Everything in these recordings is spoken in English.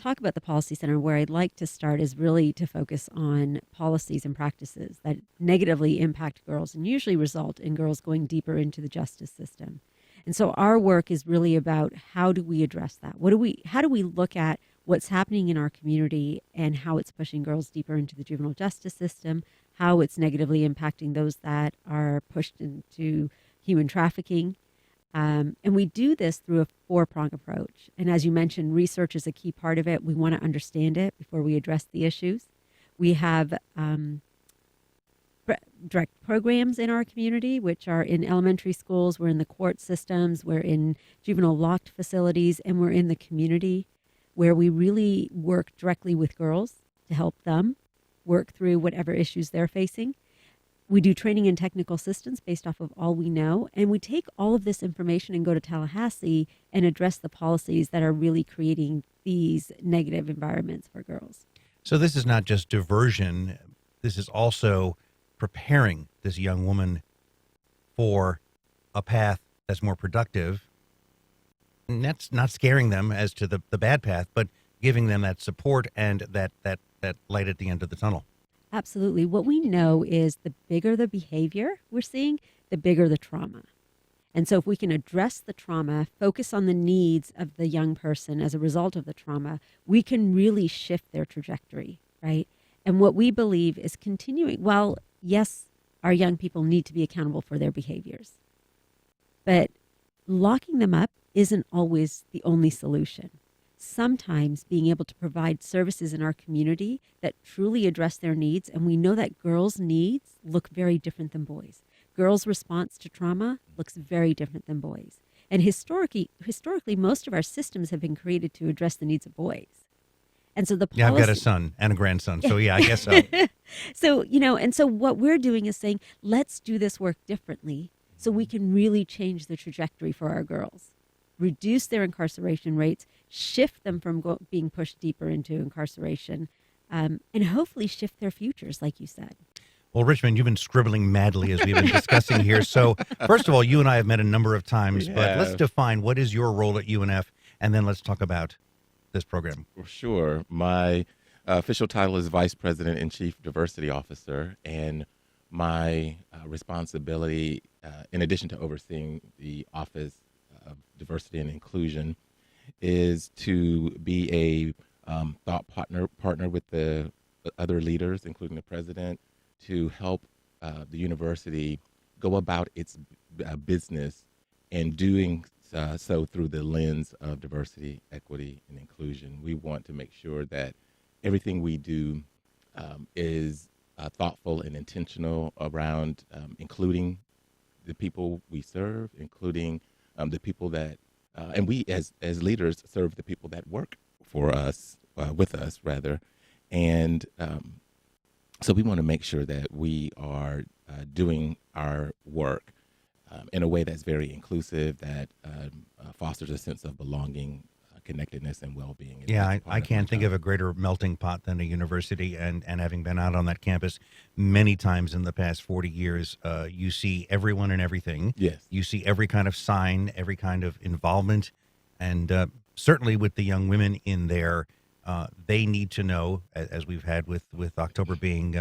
talk about the Policy Center, where I'd like to start is really to focus on policies and practices that negatively impact girls and usually result in girls going deeper into the justice system. And so our work is really about how do we address that? How do we look at what's happening in our community and how it's pushing girls deeper into the juvenile justice system, how it's negatively impacting those that are pushed into human trafficking. And we do this through a four-prong approach. And as you mentioned, research is a key part of it. We want to understand it before we address the issues. We have direct programs in our community, which are in elementary schools, we're in the court systems, we're in juvenile locked facilities, and we're in the community, where we really work directly with girls to help them work through whatever issues they're facing. We do training and technical assistance based off of all we know, and we take all of this information and go to Tallahassee and address the policies that are really creating these negative environments for girls. So this is not just diversion, this is also preparing this young woman for a path that's more productive. And that's not scaring them as to the bad path, but giving them that support and that light at the end of the tunnel. Absolutely. What we know is the bigger the behavior we're seeing, the bigger the trauma. And so if we can address the trauma, focus on the needs of the young person as a result of the trauma, we can really shift their trajectory, right? And what we believe is continuing, well, yes, our young people need to be accountable for their behaviors, but locking them up isn't always the only solution. Sometimes being able to provide services in our community that truly address their needs, and we know that girls' needs look very different than boys. Girls' response to trauma looks very different than boys. And historically, most of our systems have been created to address the needs of boys. And so the policy... Yeah, I've got a son and a grandson, so yeah, I guess so. So what we're doing is saying, let's do this work differently so we can really change the trajectory for our girls. Reduce their incarceration rates, shift them from being pushed deeper into incarceration, and hopefully shift their futures, like you said. Well, Richmond, you've been scribbling madly as we've been discussing here. So, first of all, you and I have met a number of times, but let's define what is your role at UNF, and then let's talk about this program. Sure. My official title is Vice President and Chief Diversity Officer, and my responsibility, in addition to overseeing the Office of Diversity and Inclusion, is to be a thought partner with the other leaders, including the president, to help the university go about its business and doing so through the lens of diversity, equity, and inclusion. We want to make sure that everything we do is thoughtful and intentional around including the people we serve, including the people that, and we as leaders serve the people that work for us, with us rather. And so we want to make sure that we are doing our work in a way that's very inclusive, that fosters a sense of belonging, connectedness, and well-being. Yeah, I can't think of a greater melting pot than a university, and having been out on that campus many times in the past 40 years, you see everyone and everything. Yes. You see every kind of sign, every kind of involvement, and certainly with the young women in there, they need to know, as we've had with October being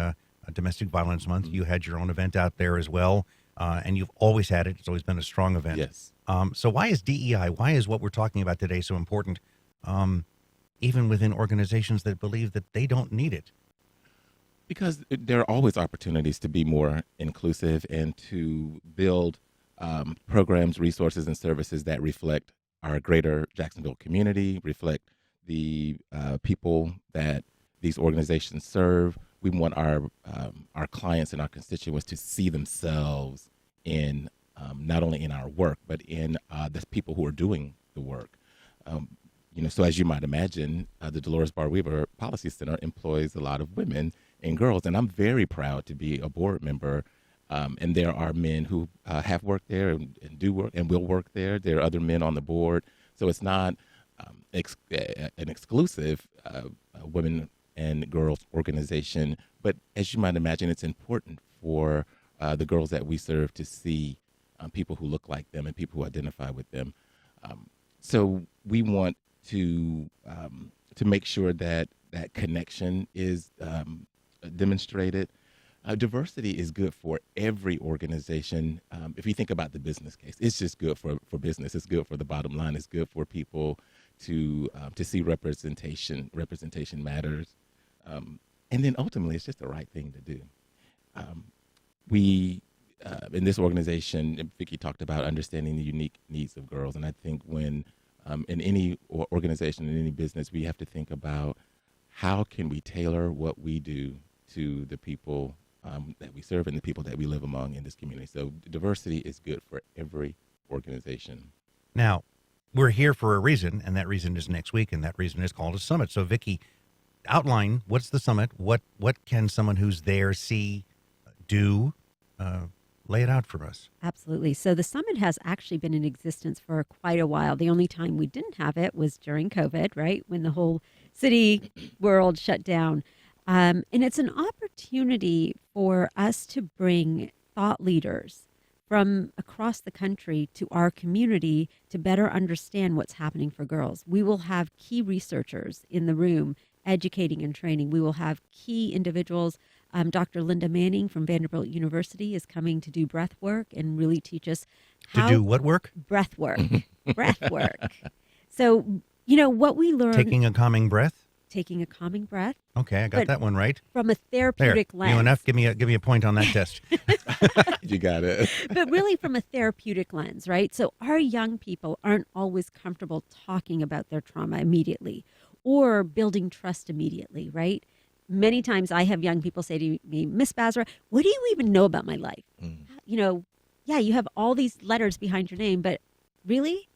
Domestic Violence Month, you had your own event out there as well, and you've always had it. It's always been a strong event. Yes. So why is DEI, why is what we're talking about today so important, even within organizations that believe that they don't need it? Because there are always opportunities to be more inclusive and to build programs, resources, and services that reflect our greater Jacksonville community, reflect the people that these organizations serve. We want our clients and our constituents to see themselves in not only in our work, but in the people who are doing the work. So as you might imagine, the Delores Barr Weaver Policy Center employs a lot of women and girls, and I'm very proud to be a board member. And there are men who have worked there and do work and will work there. There are other men on the board, so it's not an exclusive women and girls organization. But as you might imagine, it's important for the girls that we serve to see people who look like them and people who identify with them. So we want to to make sure that that connection is demonstrated. Diversity is good for every organization. If you think about the business case, it's just good for business. It's good for the bottom line. It's good for people to see representation. Representation matters, and then ultimately, it's just the right thing to do. We in this organization, Vicky talked about understanding the unique needs of girls, and I think when in any organization, in any business, we have to think about how can we tailor what we do to the people that we serve and the people that we live among in this community. So diversity is good for every organization. Now, we're here for a reason, and that reason is next week, and that reason is called a summit. So, Vicky, outline what's the summit? What can someone who's there see, do? Lay it out for us. Absolutely. So the summit has actually been in existence for quite a while. The only time we didn't have it was during COVID, right? When the whole city world shut down. And it's an opportunity for us to bring thought leaders from across the country to our community to better understand what's happening for girls. We will have key researchers in the room educating and training. We will have key individuals. Dr. Linda Manning from Vanderbilt University is coming to do breath work and really teach us how to do what work? Breath work. Breath work. So, what we learn. Taking a calming breath? Taking a calming breath. Okay, I got that one right. From a therapeutic lens. UNF, give me a point on that test. You got it. But really from a therapeutic lens, right? So our young people aren't always comfortable talking about their trauma immediately or building trust immediately, right? Many times I have young people say to me, Miss Basra, what do you even know about my life? Yeah, you have all these letters behind your name, but really?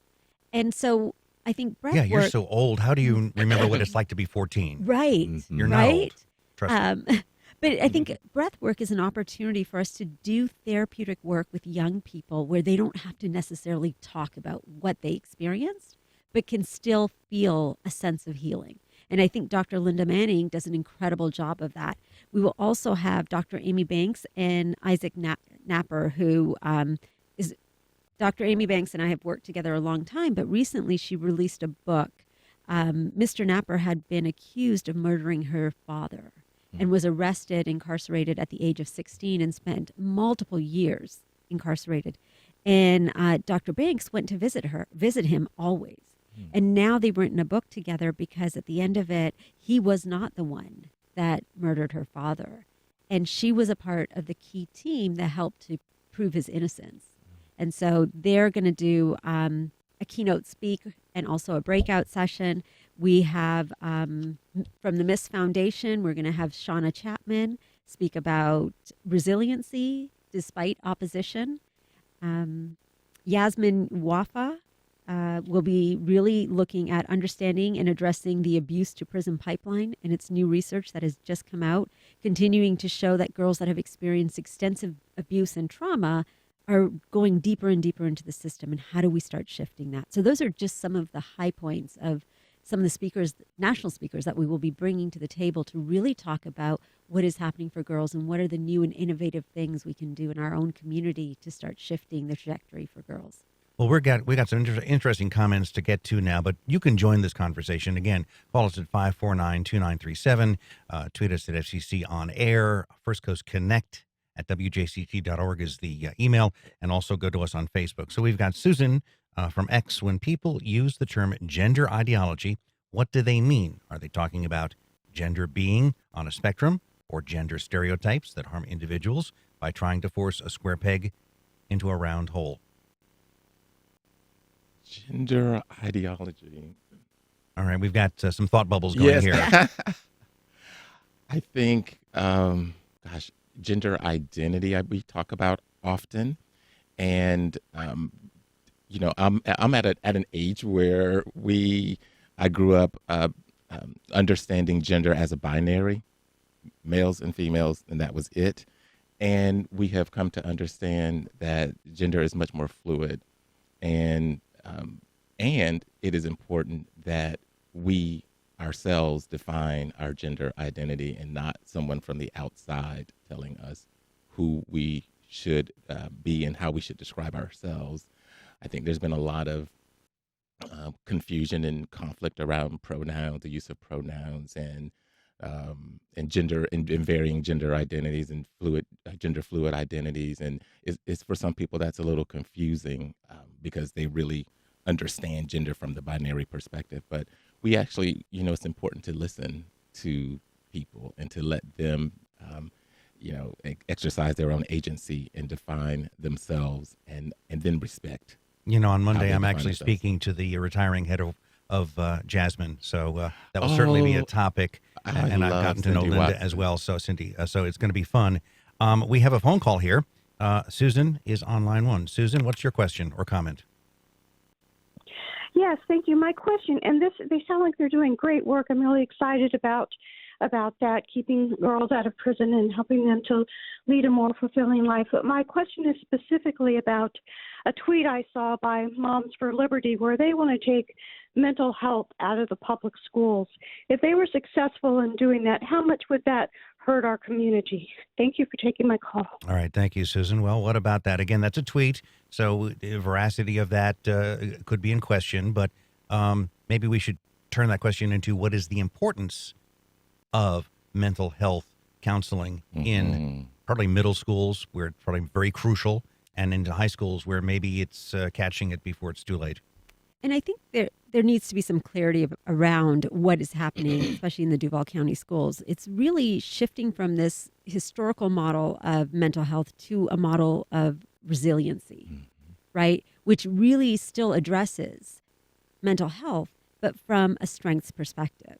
And so I think breath work. Yeah, you're so old. How do you remember what it's like to be 14? Right. You're not old. Trust me. But I think breath work is an opportunity for us to do therapeutic work with young people where they don't have to necessarily talk about what they experienced, but can still feel a sense of healing. And I think Dr. Linda Manning does an incredible job of that. We will also have Dr. Amy Banks and Isaac Napper, who is Dr. Amy Banks and I have worked together a long time, but recently she released a book. Mr. Napper had been accused of murdering her father and was arrested, incarcerated at the age of 16 and spent multiple years incarcerated. And Dr. Banks went to visit him always. And now they've written a book together because at the end of it, he was not the one that murdered her father. And she was a part of the key team that helped to prove his innocence. And so they're going to do a keynote speak and also a breakout session. We have from the Miss Foundation, we're going to have Shauna Chapman speak about resiliency despite opposition. Yasmin Wafa will be really looking at understanding and addressing the abuse to prison pipeline and its new research that has just come out, continuing to show that girls that have experienced extensive abuse and trauma are going deeper and deeper into the system, and how do we start shifting that? So those are just some of the high points of some of the speakers, national speakers, that we will be bringing to the table to really talk about what is happening for girls and what are the new and innovative things we can do in our own community to start shifting the trajectory for girls. Well, we got some interesting comments to get to now, but you can join this conversation. Again, call us at 549-2937, tweet us at FCC On Air, First Coast Connect at wjct.org is the email, and also go to us on Facebook. So we've got Susan from X. When people use the term gender ideology, what do they mean? Are they talking about gender being on a spectrum or gender stereotypes that harm individuals by trying to force a square peg into a round hole? Gender ideology. All right, we've got some thought bubbles going here. I think, gender identity we talk about often, and I'm at an age where I grew up understanding gender as a binary, males and females, and that was it. And we have come to understand that gender is much more fluid, and it is important that we ourselves define our gender identity and not someone from the outside telling us who we should be and how we should describe ourselves. I think there's been a lot of confusion and conflict around pronouns, the use of pronouns, and gender and varying gender identities and fluid gender fluid identities, and it's for some people that's a little confusing because they really understand gender from the binary perspective. But we actually, it's important to listen to people and to let them, exercise their own agency and define themselves, and then respect. On How Monday, they I'm define actually themselves. speaking to the retiring head of Jasmine, so that will certainly be a Oh, topic, I and I've love gotten to know Cindy Linda as Watson. well. So Cindy, so it's going to be fun. We have a phone call here. Susan is on line one. Susan, what's your question or comment? Yes, thank you. My question, and they sound like they're doing great work. I'm really excited about that, keeping girls out of prison and helping them to lead a more fulfilling life. But my question is specifically about a tweet I saw by Moms for Liberty where they want to take mental health out of the public schools. If they were successful in doing that, how much would that hurt our community? Thank you for taking my call. All right, thank you, Susan. Well, what about that? Again, that's a tweet, so the veracity of that could be in question, but maybe we should turn that question into what is the importance of mental health counseling in probably middle schools, where it's probably very crucial, and into high schools where maybe it's catching it before it's too late. And I think there needs to be some clarity around what is happening, especially in the Duval County schools. It's really shifting from this historical model of mental health to a model of resiliency, right? Which really still addresses mental health, but from a strengths perspective.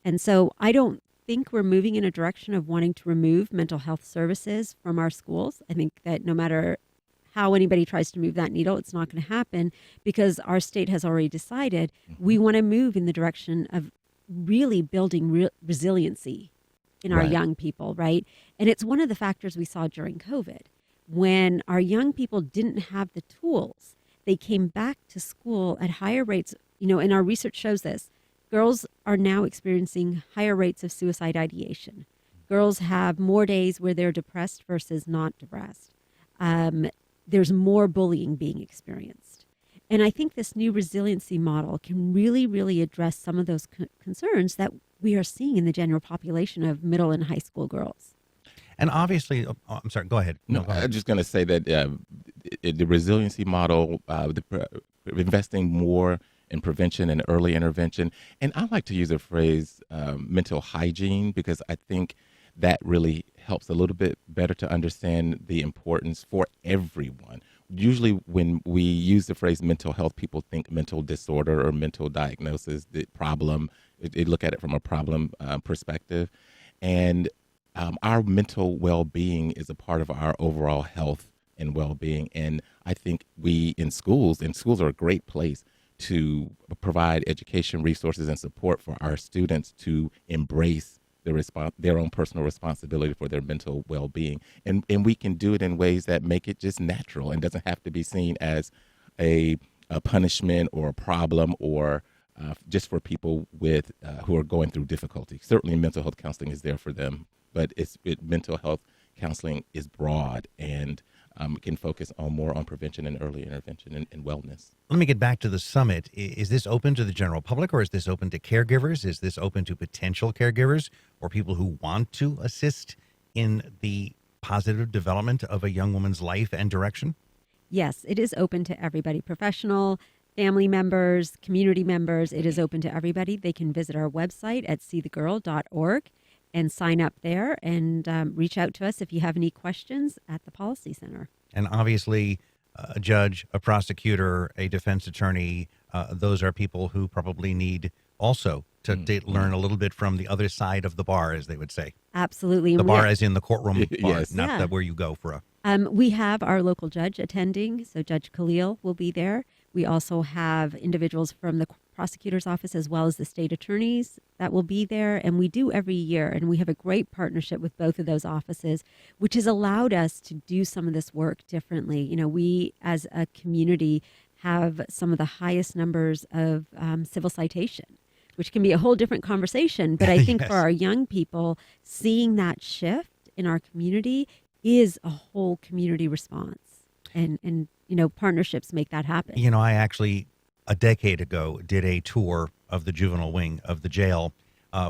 And so I don't think we're moving in a direction of wanting to remove mental health services from our schools. I think that no matter how anybody tries to move that needle, it's not going to happen because our state has already decided we want to move in the direction of really building resiliency in our Right. young people, right? And it's one of the factors we saw during COVID. When our young people didn't have the tools, they came back to school at higher rates, and our research shows this. Girls are now experiencing higher rates of suicide ideation. Girls have more days where they're depressed versus not depressed. There's more bullying being experienced. And I think this new resiliency model can really, really address some of those concerns that we are seeing in the general population of middle and high school girls. And obviously, I'm sorry, go ahead. No, No, go ahead. I'm just going to say that the resiliency model, investing more in prevention and early intervention, and I like to use the phrase mental hygiene because I think that really helps a little bit better to understand the importance for everyone. Usually when we use the phrase mental health, people think mental disorder or mental diagnosis, the problem. They look at it from a problem perspective. And our mental well-being is a part of our overall health and well-being. And I think and schools are a great place to provide education resources and support for our students to embrace their own personal responsibility for their mental well-being. And we can do it in ways that make it just natural and doesn't have to be seen as a punishment or a problem or just for people with who are going through difficulty. Certainly mental health counseling is there for them, but mental health counseling is broad and can focus more on prevention and early intervention and wellness. Let me get back to the summit. Is this open to the general public, or is this open to caregivers? Is this open to potential caregivers or people who want to assist in the positive development of a young woman's life and direction? Yes, it is open to everybody, professional, family members, community members. It is open to everybody. They can visit our website at seethegirl.org and sign up there and reach out to us if you have any questions at the Policy Center. And obviously, a judge, a prosecutor, a defense attorney, those are people who probably need also to learn a little bit from the other side of the bar, as they would say. Absolutely. The And bar as in the courtroom bar, Yes. not Yeah. where you go for a... we have our local judge attending, so Judge Khalil will be there. We also have individuals from the prosecutor's office as well as the state attorneys that will be there, and we do every year, and we have a great partnership with both of those offices, which has allowed us to do some of this work differently. We as a community have some of the highest numbers of civil citation, which can be a whole different conversation, but I think Yes. for our young people, seeing that shift in our community is a whole community response, and partnerships make that happen. I actually a decade ago, did a tour of the juvenile wing of the jail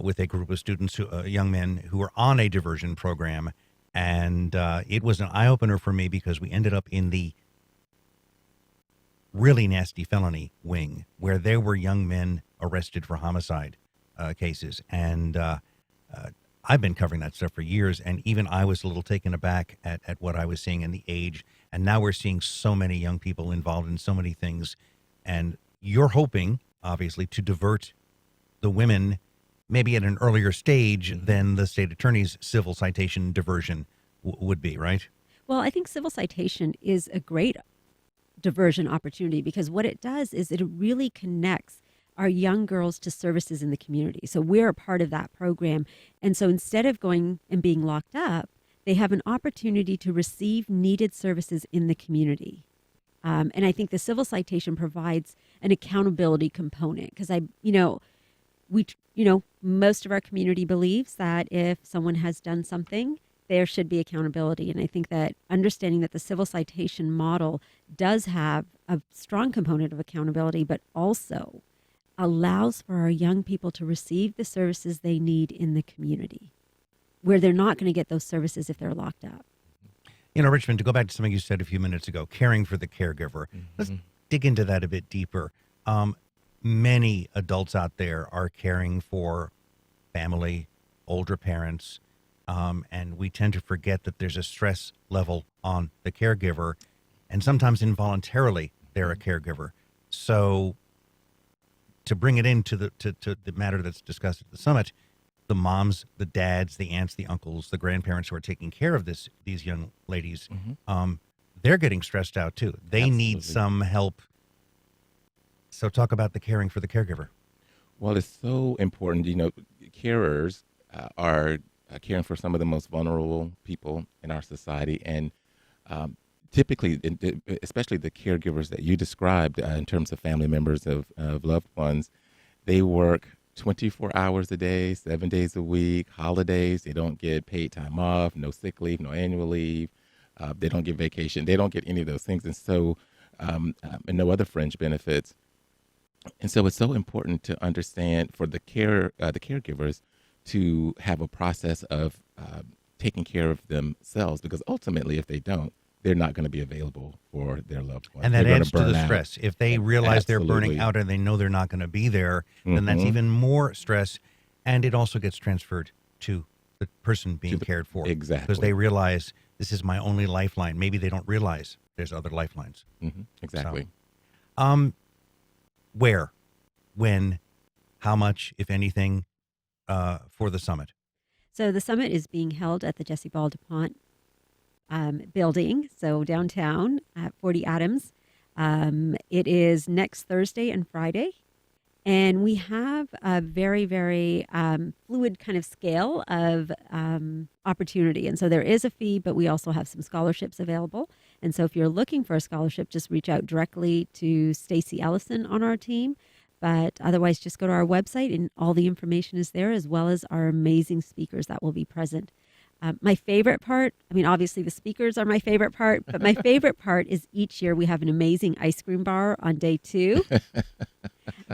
with a group of students, young men who were on a diversion program. And it was an eye-opener for me because we ended up in the really nasty felony wing where there were young men arrested for homicide cases. And I've been covering that stuff for years, and even I was a little taken aback at what I was seeing and the age. And now we're seeing so many young people involved in so many things. And you're hoping, obviously, to divert the women maybe at an earlier stage than the state attorney's civil citation diversion would be, right? Well, I think civil citation is a great diversion opportunity because what it does is it really connects our young girls to services in the community. So we're a part of that program. And so instead of going and being locked up, they have an opportunity to receive needed services in the community. And I think the civil citation provides an accountability component because most of our community believes that if someone has done something, there should be accountability. And I think that understanding that the civil citation model does have a strong component of accountability, but also allows for our young people to receive the services they need in the community, where they're not going to get those services if they're locked up. You know, Richmond, to go back to something you said a few minutes ago, caring for the caregiver. Let's dig into that a bit deeper. Many adults out there are caring for family, older parents, and we tend to forget that there's a stress level on the caregiver, and sometimes involuntarily they're a caregiver. So to bring it into the matter that's discussed at the summit, the moms, the dads, the aunts, the uncles, the grandparents who are taking care of these young ladies, they're getting stressed out too. They need some help. So talk about the caring for the caregiver. Well, it's so important. You know, carers are caring for some of the most vulnerable people in our society. And typically, especially the caregivers that you described in terms of family members of loved ones, they work 24 hours a day, 7 days a week, holidays. They don't get paid time off, no sick leave, no annual leave. They don't get vacation. They don't get any of those things. And so, and no other fringe benefits. And so it's so important to understand for the caregivers to have a process of taking care of themselves, because ultimately, if they don't, they're not going to be available for their loved ones. And that They're adds to gonna the burn out. stress. If they realize they're burning Absolutely. out and they know they're not going to be there, then that's even more stress. And it also gets transferred to the person being cared for. Exactly. Because they realize this is my only lifeline. Maybe they don't realize there's other lifelines. Exactly. So, where, when, how much, if anything, for the summit? So the summit is being held at the Jesse Ball DuPont building, so downtown at 40 Adams. It is next Thursday and Friday. And we have a very, very fluid kind of scale of opportunity. And so there is a fee, but we also have some scholarships available. And so if you're looking for a scholarship, just reach out directly to Stacy Ellison on our team. But otherwise, just go to our website and all the information is there, as well as our amazing speakers that will be present. My favorite part, I mean, obviously the speakers are my favorite part, but my favorite part is each year we have an amazing ice cream bar on day 2.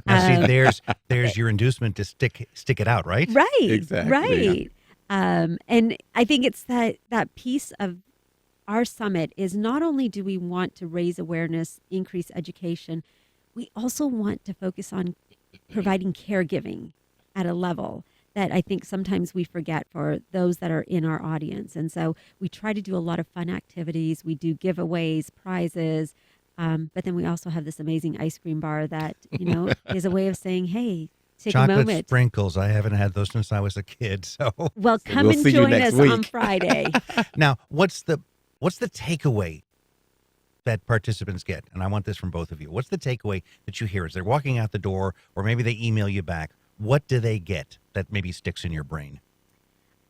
Now, see, there's your inducement to stick it out, right? Right. Exactly. Right. And I think it's that piece of our summit is not only do we want to raise awareness, increase education, we also want to focus on providing caregiving at a level that I think sometimes we forget for those that are in our audience. And so we try to do a lot of fun activities. We do giveaways, prizes, but then we also have this amazing ice cream bar that, is a way of saying, hey, take a Chocolate moment. sprinkles. I haven't had those since I was a kid. So Well, come we'll and see you join next us week. on Friday. now, what's the takeaway that participants get? And I want this from both of you. What's the takeaway that you hear as they're walking out the door, or maybe they email you back? What do they get that maybe sticks in your brain?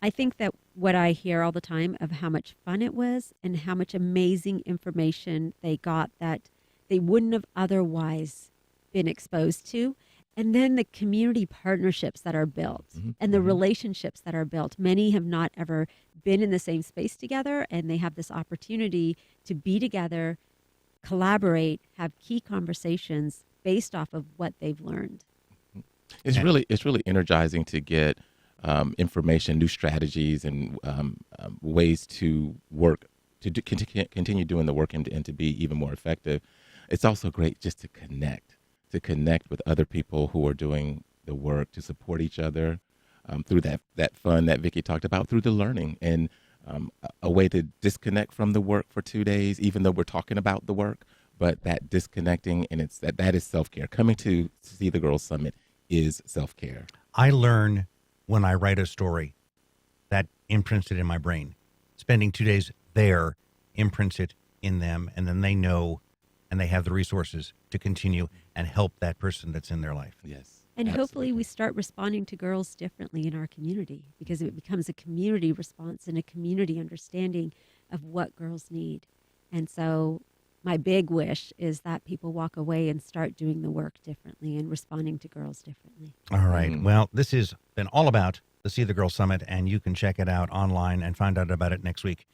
I think that what I hear all the time of how much fun it was and how much amazing information they got that they wouldn't have otherwise been exposed to. And then the community partnerships that are built and the relationships that are built. Many have not ever been in the same space together, and they have this opportunity to be together, collaborate, have key conversations based off of what they've learned. It's really energizing to get information, new strategies, and ways to work to continue doing the work and to be even more effective. It's also great just to connect with other people who are doing the work, to support each other through that fun that Vicky talked about, through the learning, and a way to disconnect from the work for 2 days, even though we're talking about the work. But that disconnecting, and it's that is self-care. Coming to See the Girls Summit is self-care. I learn when I write a story that imprints it in my brain. Spending 2 days there imprints it in them, and then they know and they have the resources to continue and help that person that's in their life. Yes. And absolutely. hopefully we start responding to girls differently in our community, because it becomes a community response and a community understanding of what girls need. And so my big wish is that people walk away and start doing the work differently and responding to girls differently. All right. Well, this has been all about the See the Girls Summit, and you can check it out online and find out about it next week.